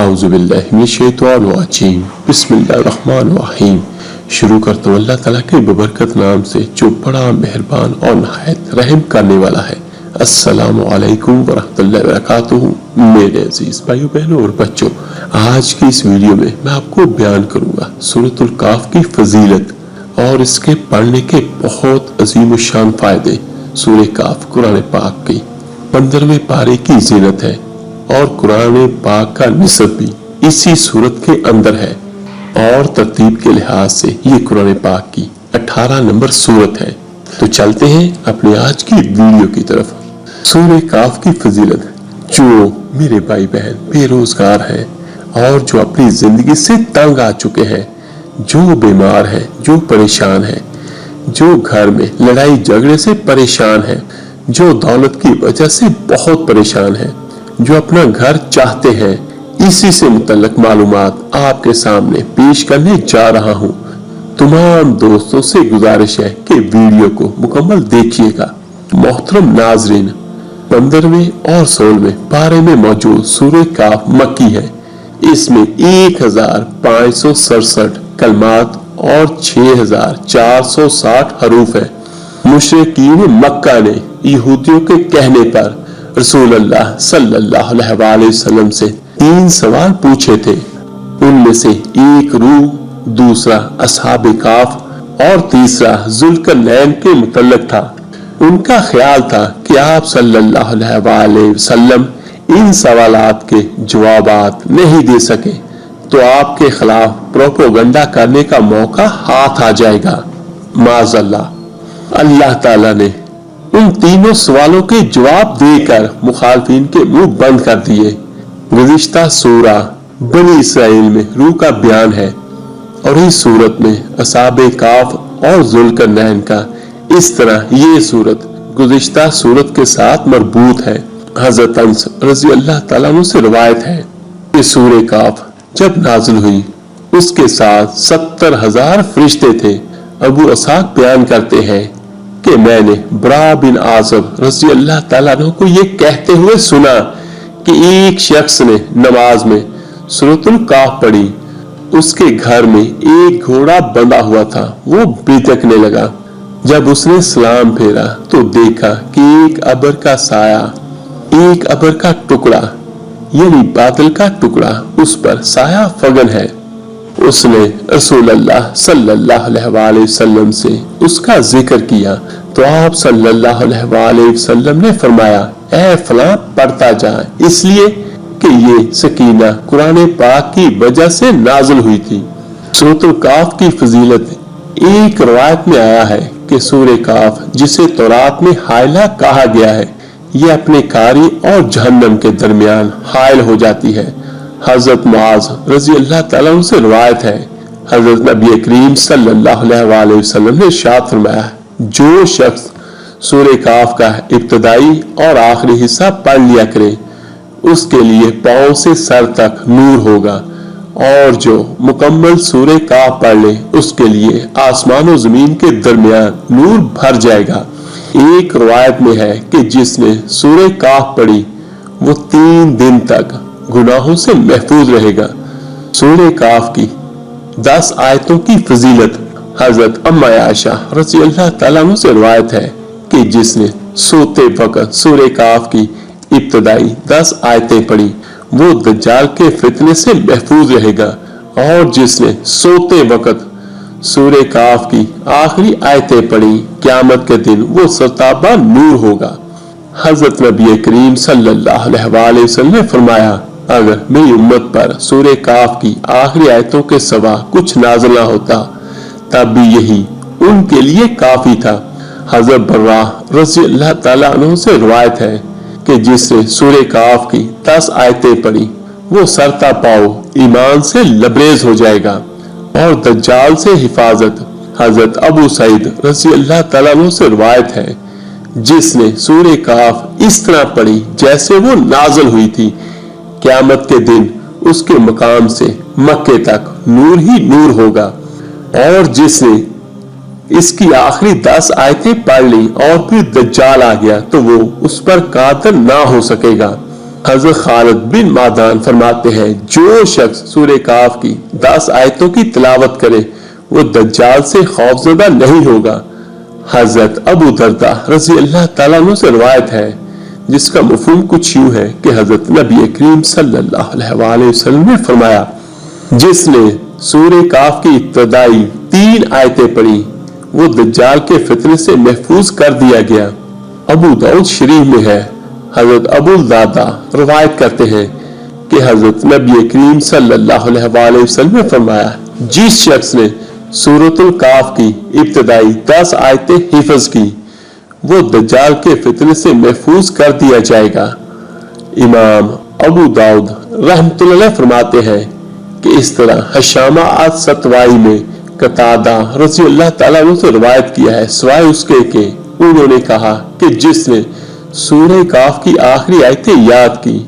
आऊज़ुबिल्लाहि मिनश्शैतानिर्रजीम बिस्मिल्लाहिर्रहमानिर्रहीम। शुरू करता हूँ अल्लाह ताला के बबरकत नाम से जो बड़ा मेहरबान और नहायत रहम करने वाला है। अस्सलामु अलैकुम वरहमतुल्लाहि वबरकातुहू। मेरे अजीज भाइयों बहनों और बच्चों, आज की इस वीडियो में मैं आपको बयान करूंगा सूरतुल काफ की फजीलत और इसके पढ़ने के बहुत अजीम शान फायदे। सूरह काफ कुरान पाक की 15वें पारे की जीनत है और कुरान पाक का निसब भी इसी सूरत के अंदर है और तरतीब के लिहाज से ये कुरान पाक की 18 नंबर सूरत है। तो चलते हैं अपनी आज की वीडियो की तरफ। सूरह काफ की फजीलत, जो मेरे भाई बहन बेरोजगार हैं और जो अपनी जिंदगी से तंग आ चुके हैं, जो बीमार हैं, जो परेशान हैं, जो घर में लड़ाई झगड़े से परेशान हैं, जो दौलत की वजह से बहुत परेशान हैं, जो अपना घर चाहते हैं, इसी से मुतल्लक मालूमात आपके सामने पेश करने जा रहा हूँ। तमाम दोस्तों से गुजारिश है कि वीडियो को मुकम्मल देखिएगा। मोहतरम नाजरीन, 15वें और 16वें पारे में मौजूद सूरह काफ मक्की है। इसमें 1567 कलमात और 6460 हरूफ है। मुशरिकीन मक्का ने यहूदियों के कहने पर रसूल अल्लाह सल्लल्लाहु अलैहि वसल्लम से 3 सवाल पूछे थे। उनमें से एक रूह, दूसरा असहाबे काफ और तीसरा जुल्करनैन के मुतल्लिक था। उनका ख्याल था कि आप सल्लल्लाहु अलैहि वसल्लम इन सवालात के जवाबात नहीं दे सके तो आपके खिलाफ प्रोपोगंडा करने का मौका हाथ आ जाएगा। माज़अल्लाह, अल्लाह ताला ने उन तीनों सवालों के जवाब देकर मुखालफिन के मुंह बंद कर दिए। गुज़िश्ता सूरा बनी इसराइल में रूह का बयान है और इस सूरत में असहाबे काफ और जुल्करनैन का इस तरह ये सूरत गुज़िश्ता सूरत के साथ मरबूत है। हज़रत अनस रज़ी अल्लाह ताला अन्हु से रिवायत है कि सूरह काफ जब नाज़िल हुई उसके साथ 70,000 फरिश्ते थे। अबू असाक बयान करते हैं कि मैंने बरा बिन आज़ब रज़ी अल्लाह ताला अन्हु को ये कहते हुए सुना कि एक शख्स ने नमाज में सूरतुल काफ पढ़ी। उसके घर में एक घोड़ा बंधा हुआ था, वो बिदकने लगा। जब उसने सलाम फेरा तो देखा कि एक अबर का साया, एक अबर का टुकड़ा यानी बादल का टुकड़ा उस पर साया फगन है। उसने रसूल अल्लाह सल्लल्लाहु अलैहि वसल्लम से उसका जिक्र किया तो आप सल्लल्लाहु अलैहि वसल्लम ने फरमाया, ऐ फलां पढ़ता जा, इसलिए कि ये सकीना कुरान पाक की वजह से नाज़िल हुई थी। सूरतुल काफ की फजीलत, एक रवायत में आया है कि सूरह काफ जिसे तौरात में हायला कहा गया है, ये अपने कारी और जहन्नम के दरमियान हायल हो जाती है। हजरत मुआज रजी अल्लाह ताला अन्हु से रिवायत है, हजरत नबी करीम सल्लल्लाहु अलैहि वसल्लम ने इरशाद फरमाया, जो शख्स सूरह काफ का इब्तदाई और आखिरी हिस्सा पढ़ लिया करे उसके लिए पांव से सर तक नूर होगा और जो मुकम्मल सूरह काफ पढ़ ले उसके लिए आसमान और जमीन के दरमियान नूर भर जाएगा। एक रवायत में है कि जिसने सूरह काफ पढ़ी वो 3 दिन तक गुनाहों से महफूज रहेगा। सूरह काफ की 10 आयतों की फजीलत, हजरत अम्मा आयशा रज़ी अल्लाह ताला अन्हा से रिवायत है कि जिसने सोते वक्त सूरह काफ की इब्तदाई 10 आयतें पढ़ी वो दज्जाल के फितने से महफूज रहेगा और जिसने सोते वक्त सूरह काफ की आखिरी आयतें पढ़ी क़यामत के दिन वो सरताबा नूर होगा। हजरत नबी करीम सल्लल्लाहु अलैहि वसल्लम ने फरमाया, अगर मेरी उम्मत पर सूरह काफ की आखिरी आयतों के सिवा कुछ नाज़िल ना होता तब भी यही उनके लिए काफी था। हजरत बर्रा रज़ी अल्लाह ताला अन्हु से रिवायत है कि जिसने सूरह काफ की 10 आयतें पढ़ी वो सरता पाओ ईमान से लबरेज हो जाएगा और दज्जाल से हिफाजत। हजरत अबू सईद रज़ी अल्लाह ताला अन्हु से रिवायत है, जिसने सूरह काफ इस तरह पढ़ी जैसे वो नाज़िल हुई थी, क़यामत के दिन उसके मकाम से मक्के तक नूर ही नूर होगा और जिसने इसकी आखिरी 10 आयतें पढ़ ली और फिर दज्जाल आ गया तो वो उस पर कादिर ना हो सकेगा। حضرت خالد بن معدان فرماتے ہیں جو شخص سورہ کاف کی 10 آیتوں کی تلاوت کرے وہ دجال سے خوفزدہ نہیں ہوگا۔ حضرت ابو درداء رضی اللہ تعالیٰ عنہ سے روایت ہے جس کا مفہوم کچھ یوں ہے کہ حضرت نبی کریم صلی اللہ علیہ وآلہ وسلم نے فرمایا جس نے سورہ کاف کی ابتدائی 3 آیتیں پڑھی وہ دجال کے فتنے سے محفوظ کر دیا گیا۔ ابو داؤد شریف میں ہے، حضرت ابو الدرداء روایت کرتے ہیں کہ حضرت نبی کریم صلی اللہ علیہ وآلہ وسلم نے فرمایا جس شخص نے سورۃ الکاف کی ابتدائی 10 آیتیں حفظ کی وہ دجال کے فتنے سے محفوظ کر دیا جائے گا۔ امام ابو داؤد رحمۃ اللہ علیہ فرماتے ہیں کہ اس طرح حشامہ الستوائی میں قتادہ رضی اللہ تعالیٰ عنہ سے روایت کیا ہے سوائے اس کے کہ انہوں نے کہا کہ جس نے سورہ کاف کی آخری آیتیں یاد کی،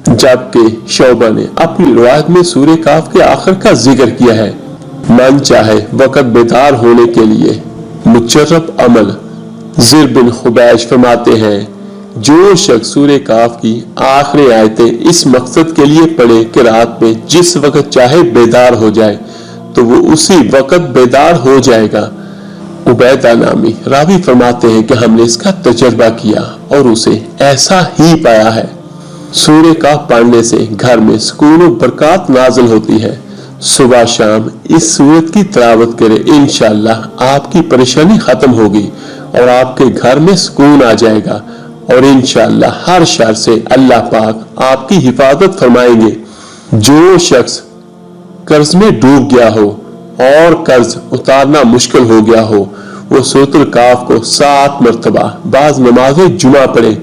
جبکہ شعبہ نے اپنی روایت میں سورہ کاف کے آخر کا ذکر کیا ہے۔ من چاہے وقت بیدار ہونے کے لیے مجرب عمل۔ زر بن خبیش فرماتے ہیں جو شخص سورہ کاف کی آخری آیتیں اس مقصد کے لیے پڑھے کہ رات میں جس وقت چاہے بیدار ہو جائے تو وہ اسی وقت بیدار ہو جائے گا۔ عبیدہ نامی راوی فرماتے ہیں کہ ہم نے اس کا تجربہ کیا اور اسے ایسا ہی پایا ہے۔ سورہ کاف پڑھنے سے گھر میں سکون و برکات نازل ہوتی ہے۔ صبح شام اس سورت کی تلاوت کرے انشاءاللہ آپ کی پریشانی ختم ہوگی اور آپ کے گھر میں سکون آ جائے گا اور انشاءاللہ ہر شر سے اللہ پاک آپ کی حفاظت فرمائیں گے۔ جو شخص قرض میں ڈوب گیا ہو اور قرض اتارنا مشکل ہو گیا ہو وہ سورۃ الکاف کو 7 مرتبہ بعض نماز جمعہ پڑھے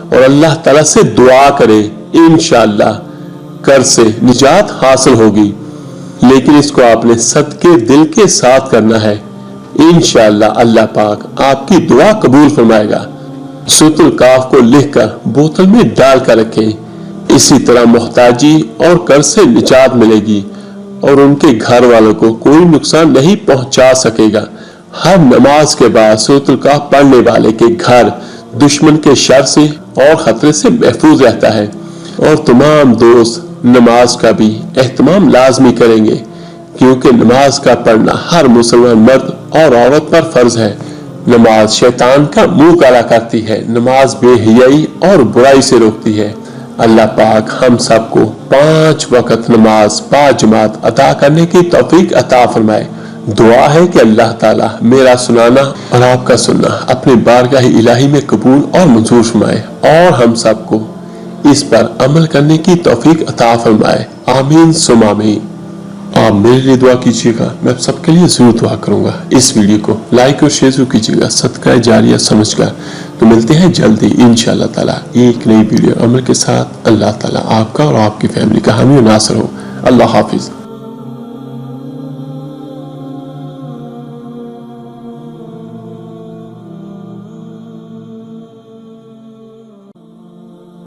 اور اللہ تعالیٰ سے دعا کرے، انشاءاللہ قرض سے نجات حاصل ہوگی، لیکن اس کو آپ نے صدقے دل کے ساتھ کرنا ہے۔ انشاءاللہ اللہ پاک آپ کی دعا قبول فرمائے گا۔ سورۃ الکاف کو لکھ کر بوتل میں ڈال کر رکھیں، اسی طرح محتاجی اور قرض سے نجات ملے گی اور ان کے گھر والوں کو کوئی نقصان نہیں پہنچا سکے گا۔ ہر نماز کے بعد سورۃ الکاف پڑھنے والے کے گھر دشمن کے شر سے اور خطرے سے محفوظ رہتا ہے۔ اور تمام دوست نماز کا بھی اہتمام لازمی کریں گے کیونکہ نماز کا پڑھنا ہر مسلمان مرد اور عورت پر فرض ہے۔ نماز شیطان کا منہ کالا کرتی ہے، نماز بے حیائی اور برائی سے روکتی ہے۔ اللہ پاک ہم سب کو 5 وقت نماز باجماعت ادا کرنے کی توفیق عطا فرمائے۔ دعا ہے کہ اللہ تعالیٰ میرا سنانا اور آپ کا سننا اپنے بارگاہ الہی میں قبول اور منظور فرمائے اور ہم سب کو اس پر عمل کرنے کی توفیق عطا فرمائے، آمین ثم آمین۔ آپ میرے لیے دعا کیجیے گا، میں آپ سب کے لیے ضرور دعا کروں گا۔ اس ویڈیو کو لائک اور شیئر ضرور کیجیے گا صدقہ جاریہ سمجھ کر۔ تو ملتے ہیں جلدی انشاءاللہ تعالیٰ ایک نئی ویڈیو عمل کے ساتھ۔ اللہ تعالیٰ آپ کا اور آپ کی فیملی کا حامی و ناصر ہو۔ اللہ حافظ۔